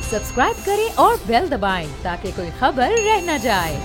Subscribe करें और bell दबाएं ताकि कोई खबर रह न जाए।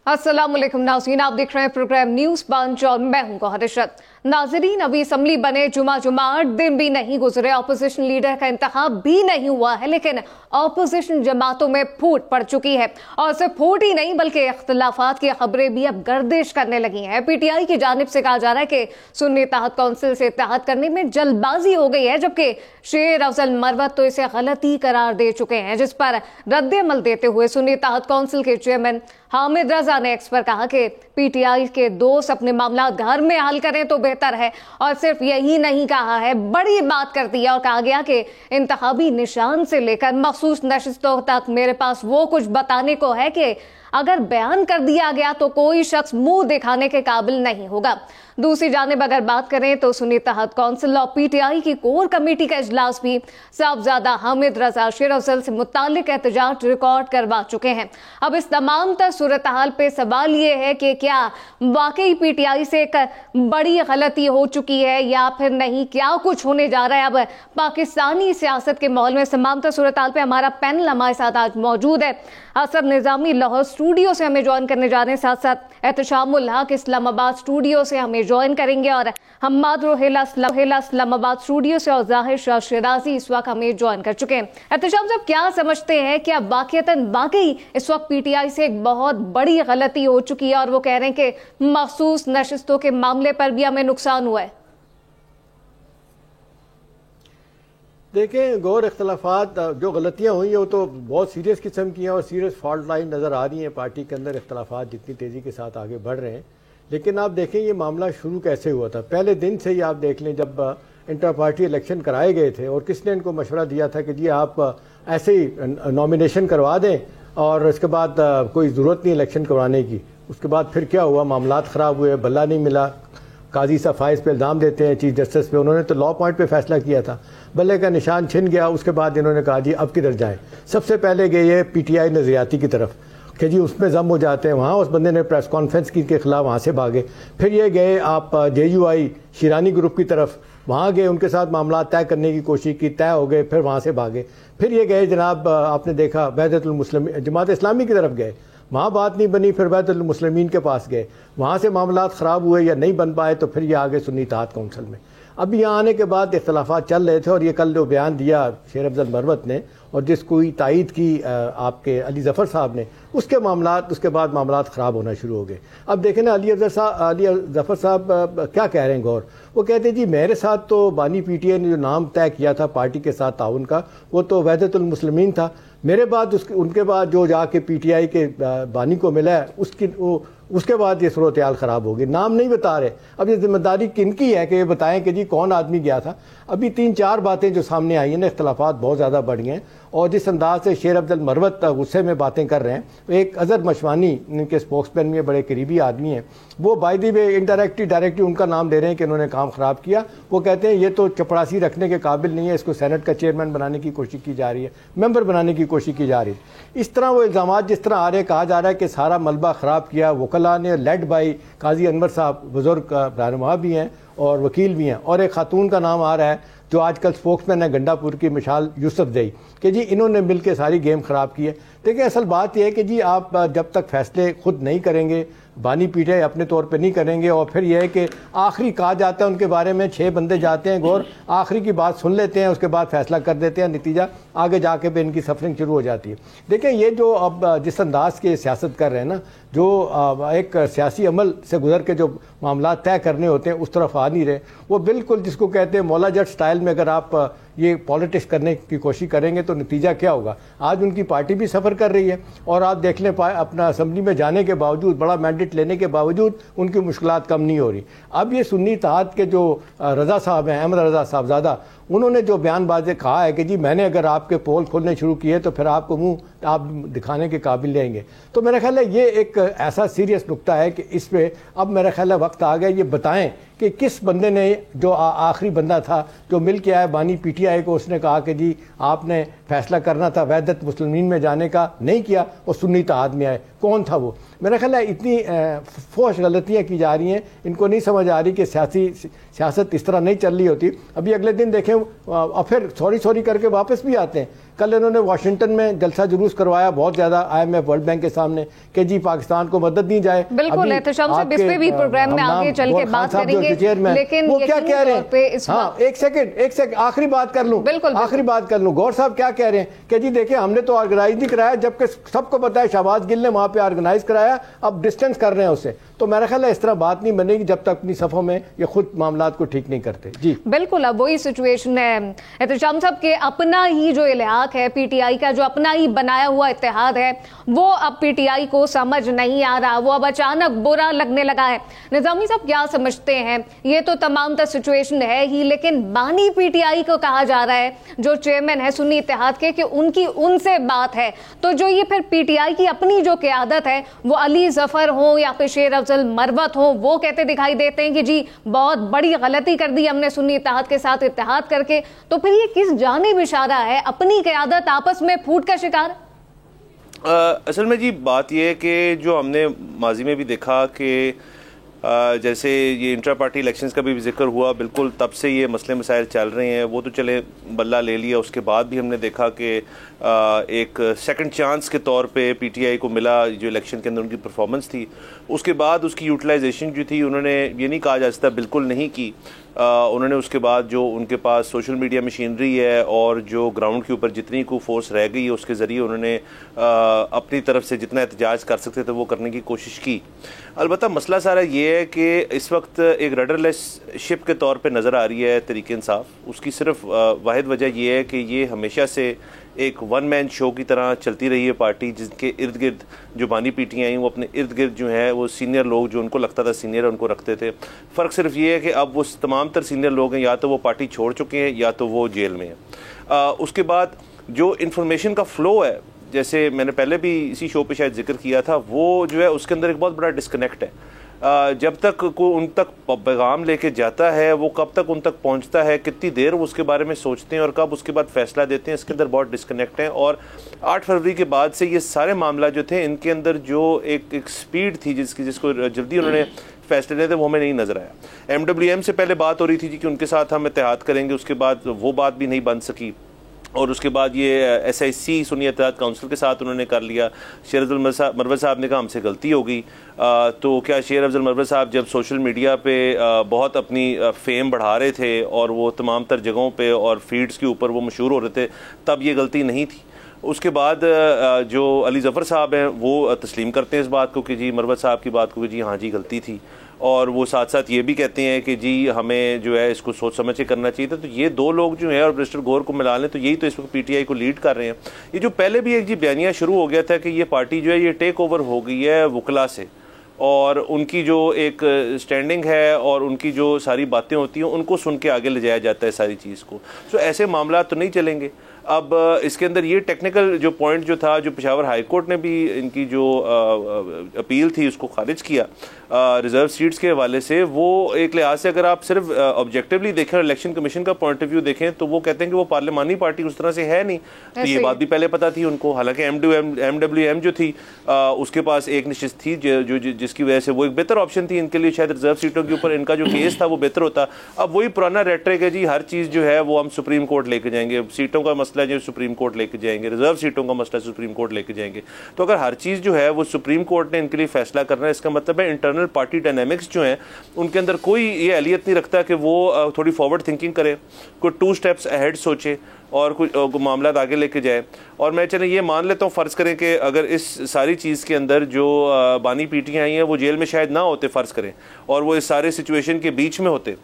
अस्सलामुअलैकुम नाज़रीन, आप देख रहे हैं प्रोग्राम न्यूज पंच और मैं हूं गौहर इशरत। नाज़रीन, अभी असम्बली बने जुमा 8 दिन भी नहीं गुजरे, ऑपोजिशन लीडर का इंतखाब भी नहीं हुआ है, लेकिन ऑपोजिशन जमातों में फूट पड़ चुकी है। और सिर्फ फूट ही नहीं बल्कि इख्तिलाफात की खबरें भी अब गर्दिश करने लगी हैं। पीटीआई की जानिब से कहा जा रहा है कि सुन्नी इत्तेहाद काउंसिल से इत्तेहाद करने में जल्दबाजी हो गई है, जबकि शेर अफजल मरवत तो इसे गलती करार दे चुके हैं, जिस पर रद्द-ए-अमल देते हुए सुन्नी इत्तेहाद काउंसिल के चेयरमैन हामिद रजा ने एक्स पर कहा कि पीटीआई के दोस्त अपने मामला घर में हल करें तो बेहतर है। और सिर्फ यही नहीं कहा है, बड़ी बात कर दी है और कहा गया कि इंतखाबी निशान से लेकर मखसूस नशिस्तों तक मेरे पास वो कुछ बताने को है कि अगर बयान कर दिया गया तो कोई शख्स मुंह दिखाने के काबिल नहीं होगा। दूसरी जानिब अगर बात करें तो सुन्नी इत्तेहाद काउंसिल और पीटीआई की कोर कमेटी का इजलास भी साहबजादा हामिद रजा शेर अफजल से मुतालिक एहतजाज रिकॉर्ड करवा चुके हैं। अब इस तमाम तर सूरत हाल पे सवाल ये है कि क्या वाकई पीटीआई से एक बड़ी गलती हो चुकी है या फिर नहीं, क्या कुछ होने जा रहा है। अब पाकिस्तानी सियासत के माहौल में तमाम तर सूरत हाल पे हमारा पैनल हमारे साथ आज मौजूद है। असद निजामी लाहौर स्टूडियो से हमें ज्वाइन करने जा रहे हैं, साथ साथ एहतशामुल हक इस्लामाबाद स्टूडियो से हमें ज्वाइन करेंगे और हम्माद रोहेला इस्लामाबाद स्टूडियो से और जाहिर शाह शिराजी इस वक्त हमें ज्वाइन कर चुके हैं। एहतशाम साहब, क्या समझते हैं कि अब वाकई इस वक्त पीटीआई से एक बहुत बड़ी गलती हो चुकी है और वो कह रहे हैं कि मखसूस नशिस्तों के मामले पर भी हमें नुकसान हुआ है? देखें गौर, इख्तलाफात जो गलतियाँ हुई हैं वो तो बहुत सीरियस किस्म की हैं और सीरियस फॉल्ट लाइन नज़र आ रही हैं पार्टी के अंदर। इख्तलाफात जितनी तेज़ी के साथ आगे बढ़ रहे हैं, लेकिन आप देखें ये मामला शुरू कैसे हुआ था। पहले दिन से ही आप देख लें, जब इंटर पार्टी इलेक्शन कराए गए थे और किसने इनको मशवरा दिया था कि जी आप ऐसे ही नॉमिनेशन करवा दें और इसके बाद कोई ज़रूरत नहीं इलेक्शन करवाने की। उसके बाद फिर क्या हुआ, मामलात ख़राब हुए, भला नहीं मिला, काजी साहब फाइज पे इल्ज़ाम देते हैं चीफ जस्टिस पे। उन्होंने तो लॉ पॉइंट पे फैसला किया था, बल्ले का निशान छिन गया। उसके बाद इन्होंने कहा जी अब किधर जाएं। सबसे पहले गए ये पीटीआई नज़रियाती की तरफ कि जी उसमें जम हो जाते हैं, वहाँ उस बंदे ने प्रेस कॉन्फ्रेंस की के खिलाफ वहाँ से भागे। फिर ये गए आप JUI शिरानी ग्रुप की तरफ, वहाँ गए, उनके साथ मामला तय करने की कोशिश की, तय हो गए, फिर वहाँ से भागे। फिर ये गए जनाब, आपने देखा वहदतुल मुस्लिमीन जमात इस्लामी की तरफ गए, वहाँ बात नहीं बनी, फिर वहदतुल मुस्लिमीन के पास गए, वहाँ से मामलात ख़राब हुए या नहीं बन पाए, तो फिर ये आगे सुन्नी इत्तेहाद काउंसिल में। अब यहाँ आने के बाद इख्तलाफात चल रहे थे और ये कल जो बयान दिया शेर अफजल मरवत ने और जिसको तायीद की आपके अली ज़फ़र साहब ने, उसके बाद मामलात ख़राब होना शुरू हो गए। अब देखें ना, अली ज़फ़र साहब क्या कह रहे हैं गौर, वो कहते हैं जी मेरे साथ तो बानी पीटीआई ने जो नाम तय किया था पार्टी के साथ ताउन का, वो तो वहदतुल मुस्लिमीन था। मेरे बाद उनके बाद जो जाके पीटीआई के बानी को मिला है उसके बाद ये सूरत हाल ख़राब होगी। नाम नहीं बता रहे। अब ये जिम्मेदारी किनकी है कि ये बताएं कि जी कौन आदमी गया था। अभी 3-4 बातें जो सामने आई हैं ना, इख्तलाफात बहुत ज़्यादा बढ़ गए हैं और जिस अंदाज से शेर अफजल मरवत गुस्से में बातें कर रहे हैं, एक अज़हर मशवानी इनके स्पोक्समैन में बड़े करीबी आदमी हैं, वो बाय द वे डायरेक्टली उनका नाम ले रहे हैं कि इन्होंने काम ख़राब किया। वो कहते हैं ये तो चपड़ासी रखने के काबिल नहीं है, इसको सेनेट का चेयरमैन बनाने की कोशिश की जा रही है, मेंबर बनाने की कोशिश की जा रही है। इस तरह वो इल्ज़ाम जिस तरह आ रहे, कहा जा रहा है कि सारा मलबा ख़राब किया वकला ने, लेड बाई काजी अनवर साहब, बुजुर्ग रहनुमा भी हैं और वकील भी हैं, और एक खातून का नाम आ रहा है जो आजकल स्पोक्समैन है गंडापुर की, मिशाल यूसुफजई, कि जी इन्होंने मिलकर सारी गेम ख़राब की है। देखिए असल बात यह है कि जी आप जब तक फैसले खुद नहीं करेंगे, बानी पीटे अपने तौर पे नहीं करेंगे, और फिर यह है कि आखिरी कहा जाता है उनके बारे में 6 बंदे जाते हैं गौर, आखिरी की बात सुन लेते हैं, उसके बाद फैसला कर देते हैं, नतीजा आगे जाके भी इनकी सफरिंग शुरू हो जाती है। देखिए ये जो अब जिस अंदाज के सियासत कर रहे हैं ना, जो एक सियासी अमल से गुजर के जो मामला तय करने होते हैं उस तरफ आ नहीं रहे, वो बिल्कुल जिसको कहते हैं मौला जट स्टाइल में अगर आप ये पॉलिटिक्स करने की कोशिश करेंगे तो नतीजा क्या होगा। आज उनकी पार्टी भी सफ़र कर रही है और आप देख लें अपना असम्बली में जाने के बावजूद, बड़ा मैंडेट लेने के बावजूद उनकी मुश्किलात कम नहीं हो रही। अब ये सुन्नी इत्तेहाद के जो रज़ा साहब हैं, अहमद रज़ा साहबजादा, उन्होंने जो बयानबाजी कहा है कि जी मैंने अगर आपके पोल खोलने शुरू किए तो फिर आपको मुंह आप दिखाने के काबिल रहेंगे, तो मेरा ख्याल है ये एक ऐसा सीरियस नुक्ता है कि इस पे अब मेरा ख्याल है वक्त आ गया ये बताएं कि किस बंदे ने, जो आखिरी बंदा था जो मिल के आया बानी पीटीआई को, उसने कहा कि जी आपने फैसला करना था वहदत मुस्लिमीन में जाने का, नहीं किया और सुन्नी इत्तेहाद में आए। कौन था वो? मेरा ख्याल है इतनी फोश गलतियाँ की जा रही हैं, इनको नहीं समझ आ रही कि सियासत इस तरह नहीं चल रही होती। अभी अगले दिन देखें और फिर सॉरी करके वापस भी आते हैं। कल इन्होंने वाशिंगटन में जलसा जुलूस करवाया बहुत ज्यादा IMF वर्ल्ड बैंक के सामने कि जी पाकिस्तान को मदद नहीं जाए। बिल्कुल एहतशाम साहब, इस पे भी प्रोग्राम में आगे चल के बात करेंगे, लेकिन वो क्या कह रहे हैं? हाँ, एक सेकंड आखिरी बात कर लूं, आखिरी बात कर लूं। गौर साहब क्या कह रहे हैं कि जी देखिए हमने तो ऑर्गेनाइज नहीं कराया, जबकि सबको पता है शहबाज गिल ने वहां पे ऑर्गेनाइज कराया, अब डिस्टेंस कर रहे हैं उससे। तो मेरा ख्याल है इस तरह बात नहीं बनेगी जब तक अपनी सफों में ये खुद मामलात को ठीक नहीं करते। जी बिल्कुल, अब वही सिचुएशन है एहतशाम साहब के अपना ही जो इलाक है पीटीआई का, जो अपना ही बनाया हुआ इत्तेहाद है, वो अब पीटीआई को समझ नहीं आ रहा, वो अब अचानक बुरा लगने लगा है। निजामी साहब क्या समझते हैं? ये तो तमाम तर सिचुएशन है ही, लेकिन बानी पीटीआई को कहा जा रहा है जो चेयरमैन है सुन्नी इत्तेहाद के कि उनकी उनसे बात है, तो जो ये फिर पीटीआई की अपनी जो क़यादत है वो अली जफर हो या फिर शेर अफजल मरवत हो, वो कहते दिखाई देते हैं कि जी बहुत बड़ी गलती कर दी हमने सुन्नी इत्तेहाद के साथ इत्तेहाद करके, तो फिर ये किस जानिब इशारा है? अपनी क़यादत आपस में फूट का शिकार? असल में जी बात यह है कि जो हमने माजी में भी देखा कि जैसे ये इंट्रा पार्टी इलेक्शंस का भी जिक्र हुआ, बिल्कुल तब से ये मसले मसाइल चल रहे हैं। वो तो चले बल्ला ले लिया, उसके बाद भी हमने देखा कि एक सेकंड चांस के तौर पे पीटीआई को मिला जो इलेक्शन के अंदर उनकी परफॉर्मेंस थी। उसके बाद उसकी यूटिलाइजेशन जो थी उन्होंने ये नहीं कहा जा सकता बिल्कुल नहीं की। उन्होंने उसके बाद जो उनके पास सोशल मीडिया मशीनरी है और जो ग्राउंड के ऊपर जितनी को फोर्स रह गई है उसके ज़रिए उन्होंने अपनी तरफ से जितना एहतजाज कर सकते थे वो करने की कोशिश की। अलबत्ता मसला सारा ये है कि इस वक्त एक रडरलेस शिप के तौर पे नज़र आ रही है तहरीक इंसाफ। उसकी सिर्फ वाहिद वजह यह है कि ये हमेशा से एक वन मैन शो की तरह चलती रही है पार्टी, जिसके इर्द गिर्द जो बानी पीटीआई वो अपने इर्द गिर्द जो है वो सीनियर लोग जो उनको लगता था सीनियर उनको रखते थे। फ़र्क सिर्फ ये है कि अब वो तमाम तर सीनियर लोग हैं या तो वो पार्टी छोड़ चुके हैं या तो वो जेल में हैं। उसके बाद जो इन्फॉर्मेशन का फ़्लो है, जैसे मैंने पहले भी इसी शो पे शायद जिक्र किया था, वो जो है उसके अंदर एक बहुत बड़ा डिस्कनेक्ट है। जब तक को उन तक पैगाम लेके जाता है वो कब तक उन तक पहुंचता है, कितनी देर वो उसके बारे में सोचते हैं और कब उसके बाद फैसला देते हैं, इसके अंदर बहुत डिस्कनेक्ट है। और 8 फरवरी के बाद से ये सारे मामला जो थे इनके अंदर जो एक स्पीड थी जिसको जल्दी उन्होंने फैसले लिए थे वो हमें नहीं नजर आया। MWM से पहले बात हो रही थी कि उनके साथ हम इत्तेहाद करेंगे, उसके बाद वो बात भी नहीं बन सकी और उसके बाद ये SIC सुन्नी इत्तेहाद काउंसिल के साथ उन्होंने कर लिया। शेर अफजल मरवत साहब ने कहा हमसे गलती हो गई। तो क्या शेर अफजल मरवत साहब जब सोशल मीडिया पे बहुत अपनी फेम बढ़ा रहे थे और वो तमाम तर जगहों पे और फीड्स के ऊपर वो मशहूर हो रहे थे, तब ये गलती नहीं थी? उसके बाद जो अली जफ़र साहब हैं वो तस्लीम करते हैं इस बात को कि जी मरवत साहब की बात को कि जी हाँ जी गलती थी, और वो साथ साथ ये भी कहते हैं कि जी हमें जो है इसको सोच समझ के करना चाहिए था। तो ये दो लोग जो हैं और मिस्टर गौर को मिला लें तो यही तो इस वक्त पीटीआई को लीड कर रहे हैं। ये जो पहले भी एक जी बयानिया शुरू हो गया था कि ये पार्टी जो है ये टेक ओवर हो गई है वकला से, और उनकी जो एक स्टैंडिंग है और उनकी जो सारी बातें होती हैं उनको सुन के आगे ले जाया जाता है सारी चीज़ को। सो ऐसे मामला तो नहीं चलेंगे। अब इसके अंदर ये टेक्निकल जो पॉइंट जो था, जो पेशावर हाई कोर्ट ने भी इनकी जो अपील थी उसको खारिज किया रिजर्व सीट्स के हवाले से, वो एक लिहाज से अगर आप सिर्फ ऑब्जेक्टिवली देखें और इलेक्शन कमीशन का पॉइंट ऑफ व्यू देखें तो वो कहते हैं कि वो पार्लिमानी पार्टी उस तरह से है नहीं। तो ये बात भी पहले पता थी उनको। हालांकि MWM जो थी उसके पास एक नशिस्त थी जो जिसकी वजह से वो एक बेहतर ऑप्शन थी इनके लिए, शायद रिजर्व सीटों के ऊपर इनका जो केस था वो बेहतर होता। अब वही पुराना रेटरिक है जी, हर चीज़ जो है वो हम सुप्रीम कोर्ट लेके जाएंगे, सीटों का मसला जो सुप्रीम कोर्ट लेके जाएंगे, रिजर्व सीटों का मसला सुप्रीम कोर्ट लेके जाएंगे। तो अगर हर चीज़ जो है वो सुप्रीम कोर्ट ने इनके लिए फैसला करना है, इसका मतलब है इंटरनल पार्टी डायनेमिक्स जो हैं उनके अंदर कोई ये अहलियत नहीं रखता कि वो थोड़ी फॉरवर्ड थिंकिंग करे, कोई 2 स्टेप्स अहेड सोचे और कुछ मामला आगे लेके जाए। और मैं चले ये मान लेता हूँ, फ़र्ज़ करें कि अगर इस सारी चीज़ के अंदर जो बानी पीटीआई हैं वो जेल में शायद ना होते फ़र्ज़ करें, और वो इस सारे सिचुएशन के बीच में होते,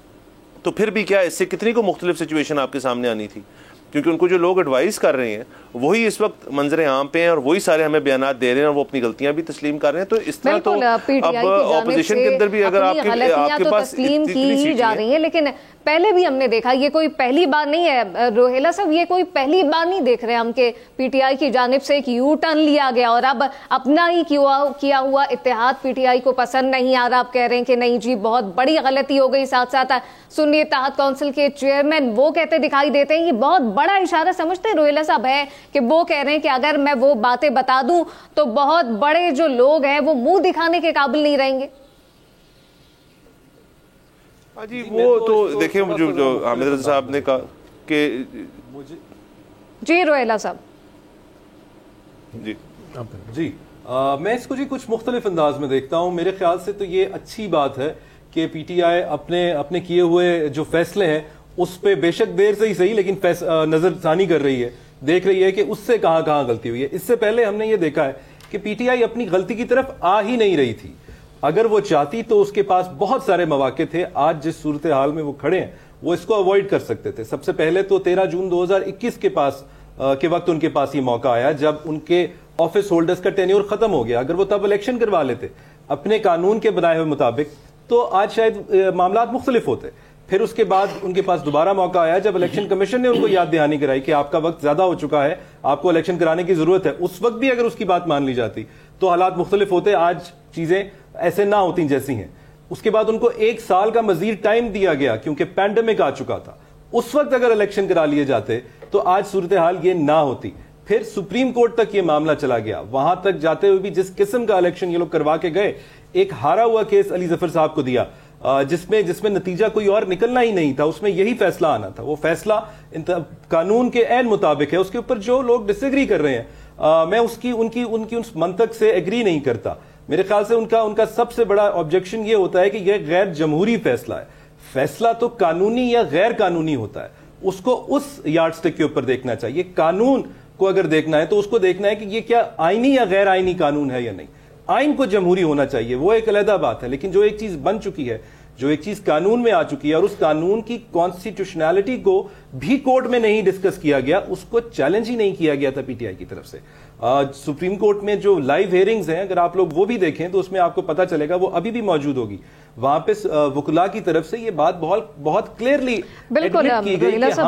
तो फिर भी क्या इससे कितनी को मुख्तलिफ सिचुएशन आपके सामने आनी थी, क्योंकि उनको जो लोग एडवाइस कर रहे हैं वही इस वक्त मंजर आम पे हैं और वही सारे हमें बयानात दे रहे हैं और वो अपनी गलतियां भी तस्लीम कर रहे हैं। तो इस तरह तो अब ऑपोजिशन के अंदर भी अगर आपके पास तस्लीम की ही जा रही है, लेकिन पहले भी हमने देखा, ये कोई पहली बार नहीं है रोहेला साहब, ये कोई पहली बार नहीं देख रहे हम कि पीटीआई की जानिब से एक यू टर्न लिया गया और अब अपना ही किया हुआ इत्तेहाद पीटीआई को पसंद नहीं आ रहा। आप कह रहे हैं कि नहीं जी बहुत बड़ी गलती हो गई, साथ साथ सुन्नी इत्तेहाद काउंसिल के चेयरमैन वो कहते दिखाई देते हैं। ये बहुत बड़ा इशारा समझते हैं रोहेला साहब है कि वो कह रहे हैं कि अगर मैं वो बातें बता दूं तो बहुत बड़े जो लोग हैं वो मुंह दिखाने के काबिल नहीं रहेंगे। हाँ जी, वो तो देखिए जो हामिद रजा साहब ने कहा कि जी रोहेला साहब जी जी मैं इसको जी कुछ मुख्तलिफ अंदाज में देखता हूँ। मेरे ख्याल से तो ये अच्छी बात है कि पीटीआई अपने किए हुए जो फैसले हैं उस पे बेशक देर से ही सही लेकिन नजरसानी कर रही है, देख रही है कि उससे कहां कहां गलती हुई है। इससे पहले हमने ये देखा है कि पीटीआई अपनी गलती की तरफ आ ही नहीं रही थी। अगर वो चाहती तो उसके पास बहुत सारे मौके थे। आज जिस सूरत हाल में वो खड़े हैं वो इसको अवॉइड कर सकते थे। सबसे पहले तो 13 जून 2021 के वक्त उनके पास ये मौका आया जब उनके ऑफिस होल्डर्स का टेन्योर खत्म हो गया। अगर वो तब इलेक्शन करवा लेते अपने कानून के बनाए हुए मुताबिक तो आज शायद मामला मुख्तलिफ होते। फिर उसके बाद उनके पास दोबारा मौका आया जब इलेक्शन कमीशन ने उनको याद दहानी कराई कि आपका वक्त ज्यादा हो चुका है, आपको इलेक्शन कराने की जरूरत है। उस वक्त भी अगर उसकी बात मान ली जाती तो हालात मुख्तलिफ होते, आज चीजें ऐसे ना होती जैसी हैं। उसके बाद उनको 1 साल का मजीद टाइम दिया गया क्योंकि पैंडेमिक आ चुका था। उस वक्त अगर इलेक्शन करा लिए जाते तो आज सूरत हाल ये ना होती। फिर सुप्रीम कोर्ट तक ये मामला चला गया। वहां तक जाते हुए भी जिस किस्म का इलेक्शन ये लोग करवा के गए, एक हारा हुआ केस अली जफर साहब को दिया जिसमें नतीजा कोई और निकलना ही नहीं था, उसमें यही फैसला आना था। वो फैसला कानून के ऐन मुताबिक है। उसके ऊपर जो लोग डिसएग्री कर रहे हैं मैं उनकी उस मंतक से एग्री नहीं करता। मेरे ख्याल से उनका सबसे बड़ा ऑब्जेक्शन ये होता है कि यह गैर जमहूरी फैसला है। फैसला तो कानूनी या गैर कानूनी होता है, उसको उस यार्डस्टिक के ऊपर देखना चाहिए। कानून को अगर देखना है तो उसको देखना है कि ये क्या आईनी या गैर आईनी कानून है या नहीं। आइन को जमहूरी होना चाहिए, वो एक अलग बात है, लेकिन जो एक चीज बन चुकी है, जो एक चीज कानून में आ चुकी है और उस कानून की कॉन्स्टिट्यूशनैलिटी को भी कोर्ट में नहीं डिस्कस किया गया, उसको चैलेंज ही नहीं किया गया था पीटीआई की तरफ से। सुप्रीम कोर्ट में जो लाइव हियरिंग्स हैं अगर आप लोग वो भी देखें तो उसमें आपको पता चलेगा, वो अभी भी मौजूद होगी। वहां पे वकुला की तरफ से ये बात बहुत क्लियरली बिल्कुल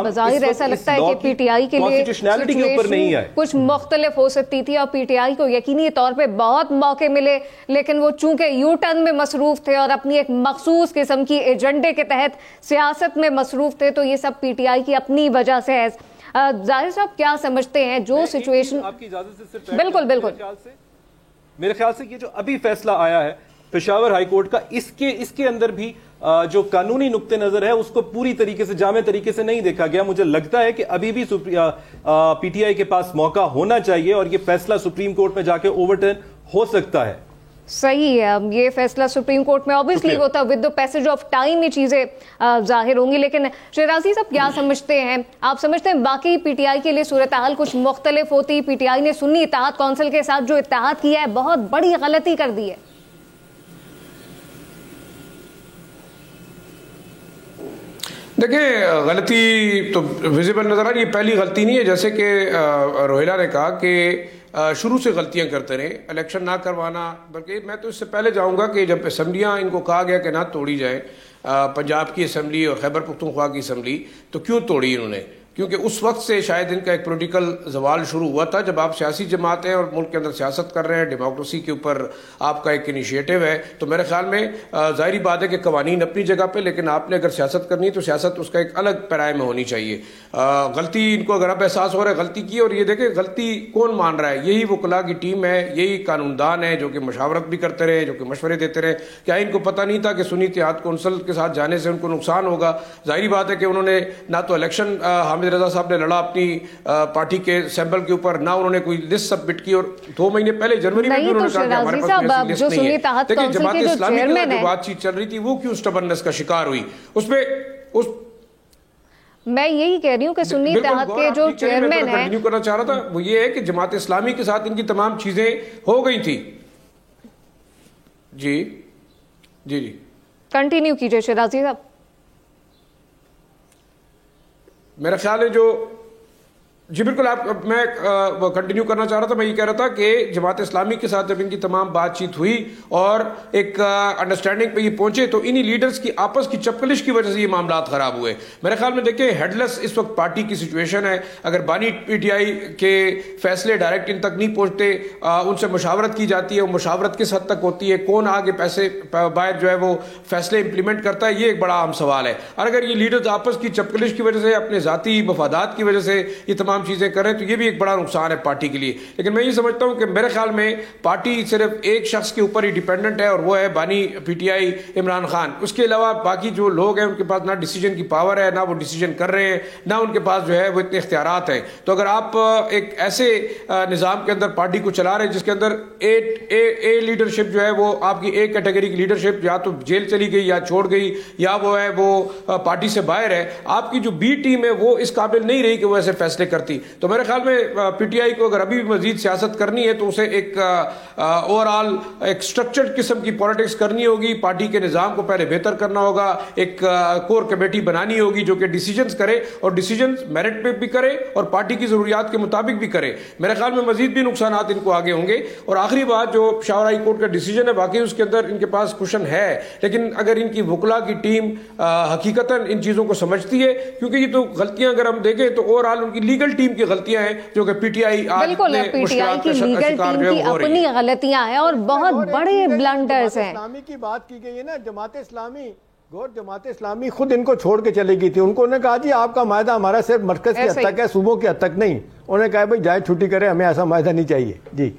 बज़ाहिर ऐसा लगता है कि पीटीआई के लिए के ऊपर नहीं आए, कुछ मुख्तलिफ हो सकती थी और पीटीआई को यकीनी तौर पे बहुत मौके मिले, लेकिन वो चूंकि यू टर्न में मसरूफ थे और अपनी एक मखसूस किस्म की एजेंडे के तहत सियासत में मसरूफ थे, तो ये सब पीटीआई की अपनी वजह से है। जाहिर साहब क्या समझते हैं जो सिचुएशन, आपकी इजाजत से सिर्फ बिल्कुल मेरे ख्याल से ये जो अभी फैसला आया है पेशावर हाई कोर्ट का, इसके अंदर भी जो कानूनी नुक्ते नजर है उसको पूरी तरीके से जामे तरीके से नहीं देखा गया। मुझे लगता है कि अभी भी पीटीआई के पास मौका होना चाहिए और ये फैसला सुप्रीम कोर्ट में जाके ओवरटर्न हो सकता है। सही है, ये फैसला सुप्रीम कोर्ट में ऑब्वियसली होता, with the passage of time ये चीजें जाहिर होंगी। लेकिन शहराजी साहब क्या समझते हैं, आप समझते हैं बाकी पीटीआई के लिए सूरत हाल कुछ मुख्तलिफ होती? पीटीआई ने सुन्नी इत्तेहाद काउंसिल के साथ जो इत्तेहाद किया है बहुत बड़ी गलती कर दी है। देखिए गलती तो विजिबल नजर आ रही है, पहली गलती नहीं है। जैसे कि रोहेला ने कहा कि शुरू से गलतियां करते रहे, इलेक्शन ना करवाना, बल्कि मैं तो इससे पहले जाऊंगा कि जब असम्बलियां इनको कहा गया कि ना तोड़ी जाए, पंजाब की असम्बली और खैबर पख्तूनख्वा की असम्बली, तो क्यों तोड़ी इन्होंने? क्योंकि उस वक्त से शायद इनका एक पॉलिटिकल जवाल शुरू हुआ था। जब आप सियासी जमात हैं और मुल्क के अंदर सियासत कर रहे हैं, डेमोक्रेसी के ऊपर आपका एक इनिशिएटिव है, तो मेरे ख्याल में ज़ाहिरी बात है कि कवानीन अपनी जगह पे, लेकिन आपने अगर सियासत करनी है तो सियासत उसका एक अलग पैराए में होनी चाहिए। गलती इनको अगर अब एहसास हो रहा है गलती की, और ये देखें गलती कौन मान रहा है, यही वकला की टीम है, यही कानूनदान है जो कि मशावरत भी करते रहे, जो कि मशवरे देते रहे। क्या इनको पता नहीं था कि सुन्नी इत्तेहाद कौंसिल के साथ जाने से उनको नुकसान होगा? ज़ाहिरी बात है कि उन्होंने ना तो इलेक्शन हामिद रजा साहब ने लड़ा अपनी पार्टी के सैंपल के ऊपर, ना उन्होंने कोई लिस्ट सबमिट की, और 2 महीने पहले जनवरी में भी उन्होंने कहा कि हमारे पास लिस्ट नहीं है। देखिए जमात इस्लामी के साथ जो बातचीत चल रही थी वो क्यों स्टबर्ननेस का शिकार हुई, मैं यही कह रही हूँ कि सुन्नी इत्तेहाद के जो चेयरमैन है, कंटिन्यू करना चाह रहा था, वो ये है कि जमात इस्लामी के साथ इनकी तमाम चीजें हो गई थी। जी जी जी कंटिन्यू कीजिए शहराजी साहब। मेरा ख्याल है जो جی بالکل, میں کنٹینیو کرنا چاہ رہا تھا. میں یہ کہہ رہا تھا کہ جماعت اسلامی کے ساتھ جب ان کی تمام بات چیت ہوئی اور ایک انڈرسٹینڈنگ پہ یہ پہنچے تو انہی لیڈرز کی آپس کی چپکلش کی وجہ سے یہ معاملات خراب ہوئے. میرے خیال میں دیکھیں ہیڈ لیس اس وقت پارٹی کی سچویشن ہے. اگر بانی پی ٹی آئی کے فیصلے ڈائریکٹ ان تک نہیں پہنچتے, ان سے مشاورت کی جاتی ہے, وہ مشاورت کس حد تک ہوتی ہے, کون آگے پیسے باہر جو ہے وہ فیصلے امپلیمنٹ کرتا ہے, یہ ایک بڑا اہم سوال ہے. اور اگر یہ لیڈرز آپس کی چپکلش کی وجہ سے, اپنے ذاتی مفادات کی وجہ سے یہ تمام چیزیں کریں تو یہ بھی ایک بڑا نقصان ہے پارٹی کے لیے. لیکن میں یہ سمجھتا ہوں کہ میرے خیال میں پارٹی صرف ایک شخص کے اوپر ہی ڈیپینڈنٹ ہے اور وہ ہے بانی P T I Imran Khan. اس کے علاوہ باقی جو لوگ ہیں ان کے پاس نہ ڈیسیجن کی پاور ہے, نہ وہ ڈیسیجن کر رہے ہیں, نہ ان کے پاس جو ہے وہ اتنے اختیارات ہیں. تو اگر آپ ایک ایسے نظام کے اندر پارٹی کو چلا رہے ہیں جس کے اندر اے لیڈرشپ جو ہے وہ آپ کی ایک کیٹیگری کی لیڈرشپ یا تو جیل چلی گئی یا چھوڑ گئی یا وہ ہے وہ پارٹی سے باہر ہے, آپ کی جو بی ٹیم ہے وہ اس قابل نہیں رہی کہ وہ ایسے فیصلے کرتی. تو میرے خیال میں پی ٹی آئی کو اگر ابھی بھی مزید سیاست کرنی ہے تو اسے ایک اوور آل ایک سٹرکچرڈ قسم کی پالیٹکس کرنی ہوگی. پارٹی کے نظام کو پہلے بہتر کرنا ہوگا, ایک کور کمیٹی بنانی ہوگی جو کہ ڈیسیجنز کرے اور ڈیسیجنز میرٹ پہ بھی کرے اور پارٹی کی ضروریات کے مطابق بھی کرے. میرے خیال میں مزید بھی نقصانات ان کو آگے ہوں گے. اور آخری بات, جو پشاور ہائی کورٹ کا ڈیسیجن ہے واقعی اس کے اندر ان کے پاس کوشن ہے, لیکن اگر ان کی وکلا کی ٹیم حقیقتاً ان چیزوں کو سمجھتی ہے, کیونکہ یہ تو غلطیاں اگر ہم دیکھیں تو اوور آل ان کی لیگل ٹیم کی غلطیاں ہیں جو کہ پی ٹی آئی بالکل پی ٹی آئی کی لیگل ٹیم کی اپنی غلطیاں ہیں اور بہت بڑے بلنڈرز ہیں. اسلامی کی بات کی گئی ہے نا, جماعت اسلامی خود ان کو چھوڑ کے چلے گئی تھی. ان کو کہا جی آپ کا معاہدہ ہمارا صرف مرکز کی حد تک ہے, صوبوں کی حد تک نہیں. انہوں نے کہا بھائی جائے چھٹی کرے, ہمیں ایسا معاہدہ نہیں چاہیے. جی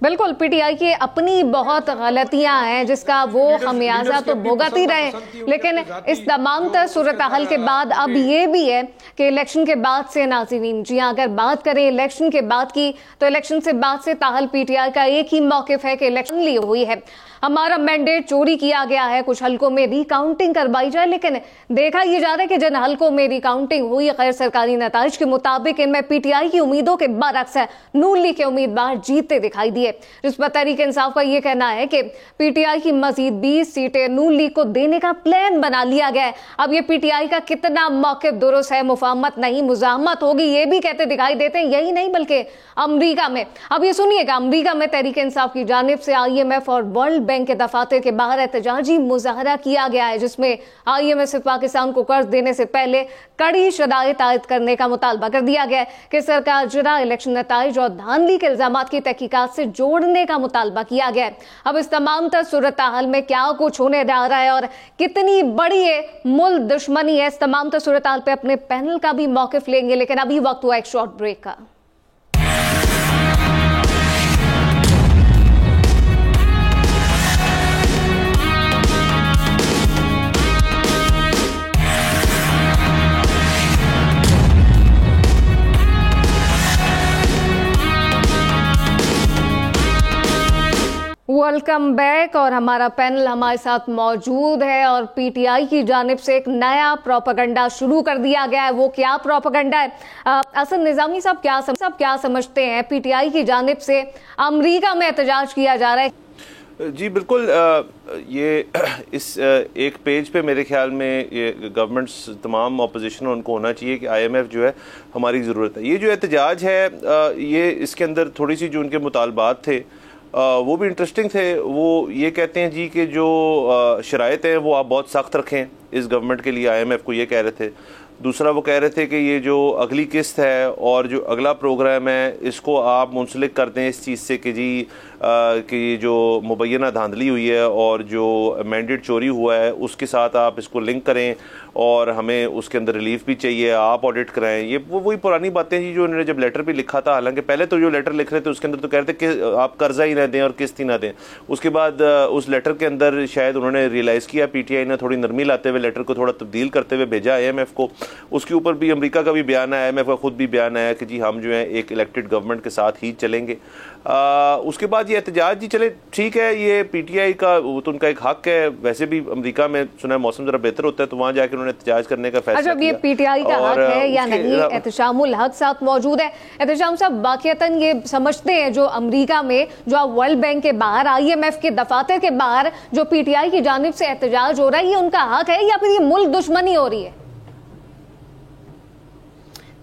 بالکل, پی ٹی آئی کی اپنی بہت غلطیاں ہیں جس کا وہ خمیازہ تو بھگت ہی رہے. لیکن اس تمام تر صورتحال کے بعد اب یہ بھی ہے کہ الیکشن کے بعد سے ناظرین, جی اگر بات کریں الیکشن کے بعد کی تو الیکشن سے بعد سے تاحال پی ٹی آئی کا ایک ہی موقف ہے کہ الیکشن لی ہوئی ہے, ہمارا مینڈیٹ چوری کیا گیا ہے, کچھ حلقوں میں ری کاؤنٹنگ کروائی جائے. لیکن دیکھا یہ جا رہا ہے کہ جن حلقوں میں ری کاؤنٹنگ ہوئی غیر سرکاری نتائج کے مطابق ان میں پی ٹی آئی کی امیدوں کے برعکس ہے نون لیگ کے امیدوار جیتتے دکھائی دیے. جس پر تحریک انصاف کا یہ کہنا ہے کہ پی ٹی آئی کی مزید 20 سیٹیں نون لیگ کو دینے کا پلان بنا لیا گیا ہے. اب یہ پی ٹی آئی کا کتنا موقف درست ہے, مفاہمت نہیں مزاحمت ہوگی, یہ بھی کہتے دکھائی دیتے ہیں. یہی نہیں بلکہ امریکہ میں, اب یہ سنیے گا, امریکہ میں تحریک انصاف کی جانب سے آئی ایم ایف اور ورلڈ بینک کے دفاتر کے باہر احتجاجی مظاہرہ کیا گیا ہے جس میں آئی ایم ایف سے پاکستان کو قرض دینے سے پہلے کڑی شرائط عائد کرنے کا مطالبہ کر دیا گیا ہے کہ سرکار جرا الیکشن نتائج اور دھاندلی کے الزامات کی تحقیقات سے جوڑنے کا مطالبہ کیا گیا ہے. اب اس تمام تر صورتحال میں کیا کچھ ہونے جا رہا ہے اور کتنی بڑی ہے ملک دشمنی ہے, اس تمام تر صورتحال پہ اپنے پینل کا بھی موقف لیں گے. لیکن ابھی وقت ہوا ایک شارٹ بریک کا. ویلکم بیک, اور ہمارا پینل ہمارے ساتھ موجود ہے اور پی ٹی آئی کی جانب سے ایک نیا پروپیگنڈا شروع کر دیا گیا ہے. وہ کیا پروپیگنڈا ہے, اسد نظامی صاحب کیا سمجھتے ہیں پی ٹی آئی کی جانب سے امریکہ میں احتجاج کیا جا رہا ہے؟ جی بالکل, یہ اس ایک پیج پہ میرے خیال میں یہ گورنمنٹس تمام اپوزیشن ان کو ہونا چاہیے کہ آئی ایم ایف جو ہے ہماری ضرورت ہے. یہ جو احتجاج ہے یہ اس کے اندر تھوڑی سی جو ان کے مطالبات تھے وہ بھی انٹرسٹنگ تھے. وہ یہ کہتے ہیں جی کہ جو شرائط ہیں وہ آپ بہت سخت رکھیں اس گورنمنٹ کے لیے, آئی ایم ایف کو یہ کہہ رہے تھے. دوسرا وہ کہہ رہے تھے کہ یہ جو اگلی قسط ہے اور جو اگلا پروگرام ہے اس کو آپ منسلک کر دیں اس چیز سے کہ جی کہ یہ جو مبینہ دھاندلی ہوئی ہے اور جو مینڈیٹ چوری ہوا ہے اس کے ساتھ آپ اس کو لنک کریں اور ہمیں اس کے اندر ریلیف بھی چاہیے, آپ آڈٹ کرائیں. یہ وہی پرانی باتیں جی جو انہوں نے جب لیٹر پہ لکھا تھا. حالانکہ پہلے تو جو لیٹر لکھ رہے تھے اس کے اندر تو کہہ رہے تھے کہ آپ قرضہ ہی نہ دیں اور قسط ہی نہ دیں. اس کے بعد اس لیٹر کے اندر شاید انہوں نے ریئلائز کیا, پی ٹی آئی نے تھوڑی نرمی لاتے ہوئے لیٹر کو تھوڑا تبدیل کرتے ہوئے بھیجا آئی ایم ایف کو. اس کے اوپر بھی امریکہ کا بھی بیان آیا, آئی ایم ایف کا خود بھی بیان آیا کہ جی ہم جو ہے ایک الیکٹڈ گورنمنٹ کے ساتھ ہی چلیں گے. اس کے بعد یہ احتجاج جی چلے ٹھیک ہے, یہ پی ٹی آئی کا وہ تو ان کا ایک حق ہے. ویسے بھی امریکہ میں سنا ہے موسم ذرا بہتر ہوتا ہے تو وہاں جا کے انہوں نے احتجاج کرنے کا فیصلہ کیا. یہ پی ٹی آئی کا حق ہے یا نہیں, احتشام الحق ساتھ موجود ہے. احتشام صاحب واقعتاً یہ سمجھتے ہیں جو امریکہ میں جو ورلڈ بینک کے باہر آئی ایم ایف کے دفاتر کے باہر جو پی ٹی آئی کی جانب سے احتجاج ہو رہا ہے یہ ان کا حق ہے یا پھر یہ ملک دشمنی ہو رہی ہے؟